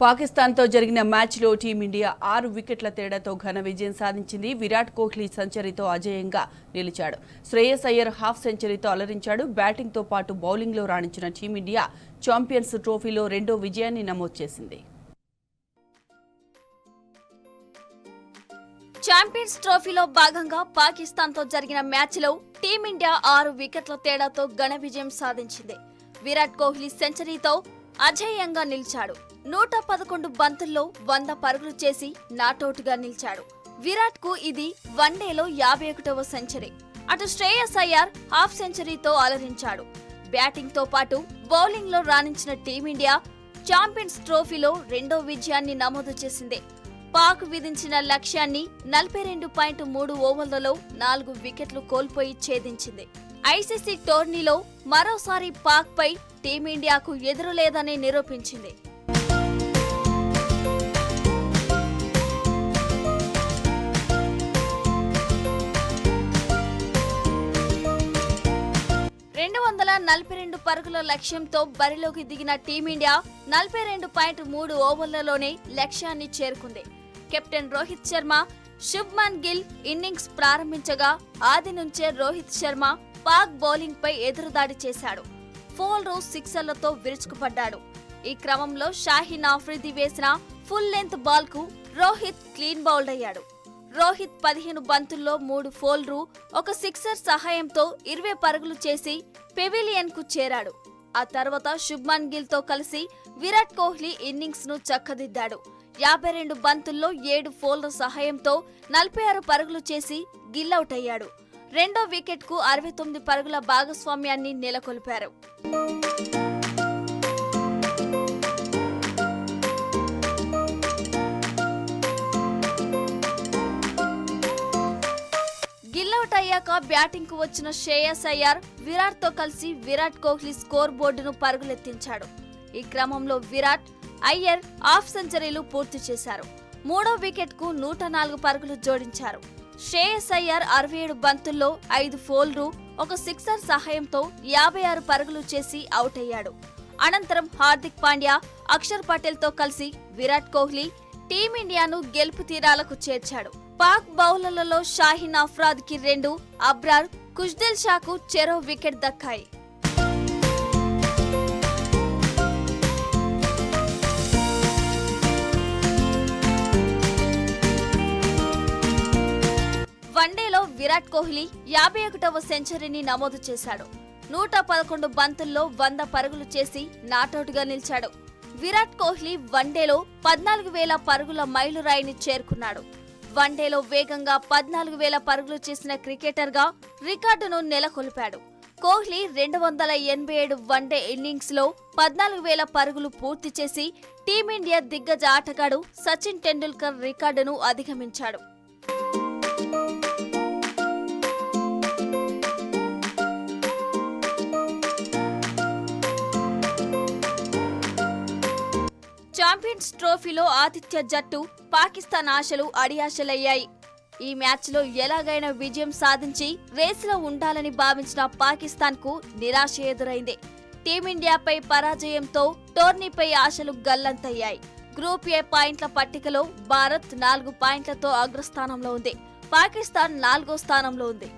పాకిస్తాన్తో జరిగిన మ్యాచ్లో టీమిండియా 6 వికెట్ల తేడాతో ఘన విజయం సాధించింది. విరాట్ కోహ్లీ సెంచరీతో అజేయంగా నిలిచాడు. శ్రేయస్ అయ్యర్ హాఫ్ సెంచరీతో అలరించాడు. బ్యాటింగ్తో పాటు బౌలింగ్లో రాణించిన టీమిండియా ఛాంపియన్స్ ట్రోఫీలో రెండో విజయాన్ని నమోదు చేసింది. ఛాంపియన్స్ ట్రోఫీలో భాగంగా పాకిస్తాన్తో జరిగిన మ్యాచ్లో టీమిండియా 6 వికెట్ల తేడాతో ఘన విజయం సాధించింది. విరాట్ కోహ్లీ సెంచరీతో అజేయంగా నిలిచాడు. 111 బంతుల్లో 100 పరుగులు చేసి నాటౌట్గా నిలిచాడు. విరాట్ కు ఇది వన్డేలో 51వ సెంచరీ. అటు శ్రేయస్ అయ్యర్ హాఫ్ సెంచరీతో అలరించాడు. బ్యాటింగ్ తో పాటు బౌలింగ్ లో రాణించిన టీమిండియా ఛాంపియన్స్ ట్రోఫీలో రెండో విజయాన్ని నమోదు చేసింది. పాక్ విధించిన లక్ష్యాన్ని 42.3 ఓవర్లలో 4 వికెట్లు కోల్పోయి ఛేదించింది. ఐసీసీ టోర్నీలో మరోసారి పాక్ పై టీమిండియాకు ఎదురులేదని నిరూపించింది. రెండు పరుగుల లక్ష్యంతో బరిలోకి దిగిన టీమిండియా 42.3 ఓవర్లలోనే లక్ష్యాన్ని చేరుకుంది. కెప్టెన్ రోహిత్ శర్మ, శుభ్మన్ గిల్ ఇన్నింగ్స్ ప్రారంభించగా ఆది నుంచే రోహిత్ శర్మ పాక్ బౌలింగ్ పై ఎదురుదాడి చేశాడు. 4 సిక్సర్లతో విరుచుకుపడ్డాడు. ఈ క్రమంలో షాహీన్ ఆఫ్రిది వేసిన ఫుల్ లెంత్ బాల్ కు రోహిత్ క్లీన్ బౌల్డ్ అయ్యాడు. రోహిత్ 15 బంతుల్లో 3 ఫోర్లు, 1 సిక్సర్ సహాయంతో 20 పరుగులు చేసి పెవిలియన్ కు చేరాడు. ఆ తర్వాత శుభ్మన్ గిల్ తో కలిసి విరాట్ కోహ్లీ ఇన్నింగ్స్ ను చక్కదిద్దాడు. 52 బంతుల్లో 7 ఫోర్ల సహాయంతో 46 పరుగులు చేసి గిల్ అవుట్ అయ్యాడు. రెండో వికెట్ కు 69 పరుగుల భాగస్వామ్యాన్ని నెలకొల్పారు. గిల్అవుట్ అయ్యాక బ్యాటింగ్ కు వచ్చిన శ్రేయస్ అయ్యర్ విరాట్ తో కలిసి విరాట్ కోహ్లీ స్కోర్ బోర్డును పరుగులెత్తించాడు. ఈ క్రమంలో విరాట్, అయ్యర్ హాఫ్ సెంచరీలు పూర్తి చేశారు. మూడో వికెట్ కు 104 పరుగులు జోడించారు. శ్రేయస్ అయ్యర్ 67 బంతుల్లో 5 ఫోర్లు, 1 సిక్సర్ సహాయంతో 56 పరుగులు చేసి అవుట్ అయ్యాడు. అనంతరం హార్దిక్ పాండ్యా, అక్షర్ పటేల్ తో కలిసి విరాట్ కోహ్లీ టీమిండియాను గెలుపు తీరాలకు చేర్చాడు. పాక్ బౌలర్లలో షాహీన్ అఫ్రాద్ కి 2, అబ్రార్, కుష్దిల్ షాకు చెరో వికెట్ దక్కాయి. వన్డేలో విరాట్ కోహ్లీ 51వ సెంచరీని నమోదు చేశాడు. 111 బంతుల్లో 100 పరుగులు చేసి నాటౌట్ గా నిలిచాడు. విరాట్ కోహ్లీ వన్డేలో 14,000 పరుగుల మైలురాయిని చేరుకున్నాడు. వన్డేలో వేగంగా 14,000 పరుగులు చేసిన క్రికెటర్ గా రికార్డును నెలకొల్పాడు. కోహ్లీ 287 వన్డే ఇన్నింగ్స్ లో 14,000 పరుగులు పూర్తి చేసి టీమిండియా దిగ్గజ ఆటగాడు సచిన్ టెండూల్కర్ రికార్డును అధిగమించాడు. ఛాంపియన్స్ ట్రోఫీలో ఆతిథ్య జట్టు పాకిస్తాన్ ఆశలు అడియాశలయ్యాయి. ఈ మ్యాచ్లో ఎలాగైనా విజయం సాధించి రేసులో ఉండాలని భావించిన పాకిస్తాన్ కు నిరాశ ఎదురైంది. టీమిండియాపై పరాజయంతో టోర్నీపై ఆశలు గల్లంతయ్యాయి. గ్రూప్ ఏ పాయింట్ల పట్టికలో భారత్ 4 పాయింట్లతో అగ్రస్థానంలో ఉంది. పాకిస్తాన్ 4వ స్థానంలో ఉంది.